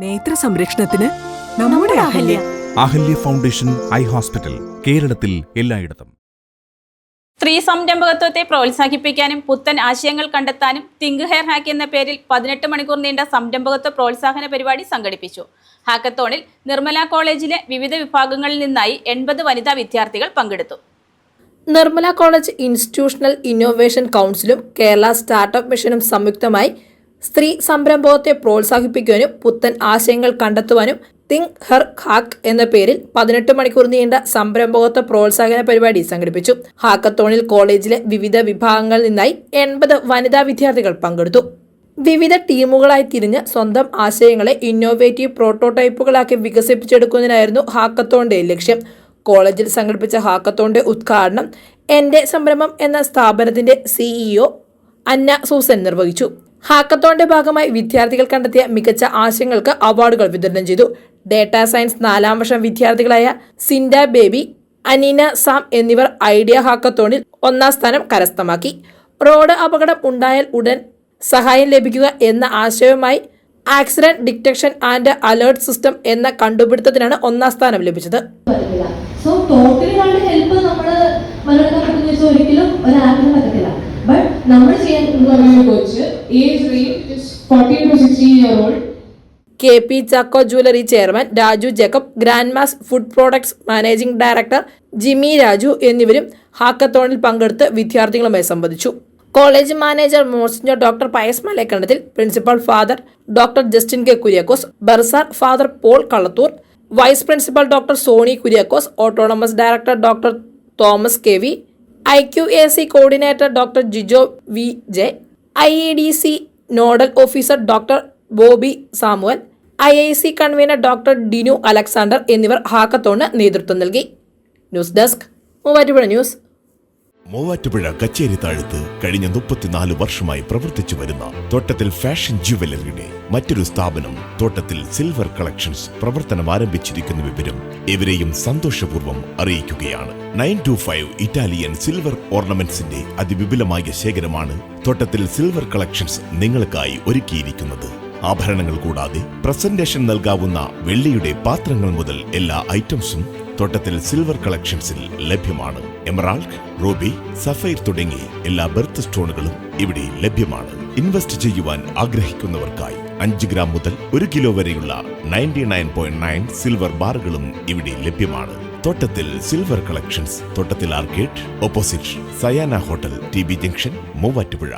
നേത്ര സംരക്ഷണത്തിന് നമ്മുടെ Ahalya. Ahalya foundation eye hospital, കേരളത്തിൽ എല്ലായിടത്തും. സ്ത്രീ സംരംഭകത്വത്തെ പ്രോത്സാഹിപ്പിക്കാനും പുത്തൻ ആശയങ്ങൾ കണ്ടെത്താനും തിങ്ക് ഹെയർ ഹാക്ക് എന്ന പേരിൽ 18 മണിക്കൂർ നീണ്ട സംരംഭകത്വ പ്രോത്സാഹന പരിപാടി സംഘടിപ്പിച്ചു. ഹാക്കത്തോണിൽ നിർമ്മല കോളേജിലെ വിവിധ വിഭാഗങ്ങളിൽ നിന്നായി 80 വനിതാ വിദ്യാർത്ഥികൾ പങ്കെടുത്തു. നിർമ്മല കോളേജ് ഇൻസ്റ്റിറ്റ്യൂഷണൽ ഇന്നോവേഷൻ കൗൺസിലും കേരള സ്റ്റാർട്ടപ്പ് മിഷനും സംയുക്തമായി സ്ത്രീ സംരംഭകത്തെ പ്രോത്സാഹിപ്പിക്കാനും പുത്തൻ ആശയങ്ങൾ കണ്ടെത്തുവാനും തിങ്ക് ഹെയർ ഹാക്ക് എന്ന പേരിൽ 18 മണിക്കൂർ നീണ്ട സംരംഭകത്വ പ്രോത്സാഹന പരിപാടി സംഘടിപ്പിച്ചു. ഹാക്കത്തോണിൽ കോളേജിലെ വിവിധ വിഭാഗങ്ങളിൽ നിന്നായി 80 വനിതാ വിദ്യാർത്ഥികൾ പങ്കെടുത്തു. വിവിധ ടീമുകളായി തിരിഞ്ഞ് സ്വന്തം ആശയങ്ങളെ ഇന്നോവേറ്റീവ് പ്രോട്ടോടൈപ്പുകളാക്കി വികസിപ്പിച്ചെടുക്കുന്നതിനായിരുന്നു ഹാക്കത്തോണിന്റെ ലക്ഷ്യം. കോളേജിൽ സംഘടിപ്പിച്ച ഹാക്കത്തോണിന്റെ ഉദ്ഘാടനം എന്റെ സംരംഭം എന്ന സ്ഥാപനത്തിന്റെ CEO അന്ന സൂസൻ നിർവഹിച്ചു. ഹാക്കത്തോണിന്റെ ഭാഗമായി വിദ്യാർത്ഥികൾ കണ്ടെത്തിയ മികച്ച ആശയങ്ങൾക്ക് അവാർഡുകൾ വിതരണം ചെയ്തു. ഡേറ്റാ സയൻസ് 4ാം വർഷം വിദ്യാർത്ഥികളായ സിൻഡ ബേബി, അനീന സാം എന്നിവർ ഐഡിയ ഹാക്കത്തോണിൽ 1ാം സ്ഥാനം കരസ്ഥമാക്കി. റോഡ് അപകടം ഉണ്ടായാൽ ഉടൻ സഹായം ലഭിക്കുക എന്ന ആശയവുമായി accident detection and alert system എന്ന കണ്ടുപിടുത്തത്തിനാണ് 1ാം സ്ഥാനം ലഭിച്ചത്. സോ ടോട്ടലി നമ്മുടെ ഹെൽപ്പ് നമ്മള് മലയാളം പറ്റുന്ന ഒരിക്കലും ഒരു ആപ്പിന് പറ്റത്തില്ല. ബട്ട് നമ്മൾ ചെയ്യാൻ coach age range 14 to 16 year old. KP Chacko jewellery chairman Raju Jacob, Grand Mass food products managing director Jimmy Raju എന്നിവരും ഹാക്കത്തോണിൽ പങ്കെടുത്ത് വിദ്യാർത്ഥികളുമായി സംവദിച്ചു. College manager monsignor doctor Pius Malakandathil, principal father doctor Justin K Kuriakose, bursar father Paul Kallathur, vice principal doctor Soni Kuriakose, autonomous director doctor Thomas KV, IQAC coordinator doctor Jijo VJ, IEDC nodal officer doctor Bobby Samuel, IIC convener doctor Dinu Alexander എന്നിവർ ഹാക്കത്തോണിന് നേതൃത്വം നൽകി. News desk, Muvattupuzha news. Muvattupuzha കച്ചേരി താഴത്ത് കഴിഞ്ഞ 34 വർഷമായി പ്രവർത്തിച്ചു വരുന്ന തോട്ടത്തിൽ ഫാഷൻ ജുവലറിയുടെ മറ്റൊരു സ്ഥാപനം തോട്ടത്തിൽ സിൽവർ കളക്ഷൻസ് പ്രവർത്തനം ആരംഭിച്ചിരിക്കുന്ന വിവരം ഇവരെയും സന്തോഷപൂർവ്വം അറിയിക്കുകയാണ്. 925 ഇറ്റാലിയൻ സിൽവർ ഓർണമെന്റ്സിന്റെ അതിവിപുലമായ ശേഖരമാണ് തോട്ടത്തിൽ സിൽവർ കളക്ഷൻസ് നിങ്ങൾക്കായി ഒരുക്കിയിരിക്കുന്നത്. ആഭരണങ്ങൾ കൂടാതെ പ്രസന്റേഷൻ നൽകാവുന്ന വെള്ളിയുടെ പാത്രങ്ങൾ മുതൽ എല്ലാ ഐറ്റംസും തോട്ടത്തിൽ സിൽവർ കളക്ഷൻസിൽ ലഭ്യമാണ്. എമറാൾഡ്, റൂബി, സഫൈർ തുടങ്ങി എല്ലാ ബെർത്ത് സ്റ്റോണുകളും ഇവിടെ ലഭ്യമാണ്. ഇൻവെസ്റ്റ് ചെയ്യുവാൻ ആഗ്രഹിക്കുന്നവർക്കായി 5 ഗ്രാം മുതൽ 1 കിലോ വരെയുള്ള 99.9 സിൽവർ ബാറുകളും ഇവിടെ ലഭ്യമാണ്. തോട്ടത്തിൽ സിൽവർ കളക്ഷൻസ്, തോട്ടത്തിൽ arcade, opposite Sayana hotel, TB junction, Muvattupuzha.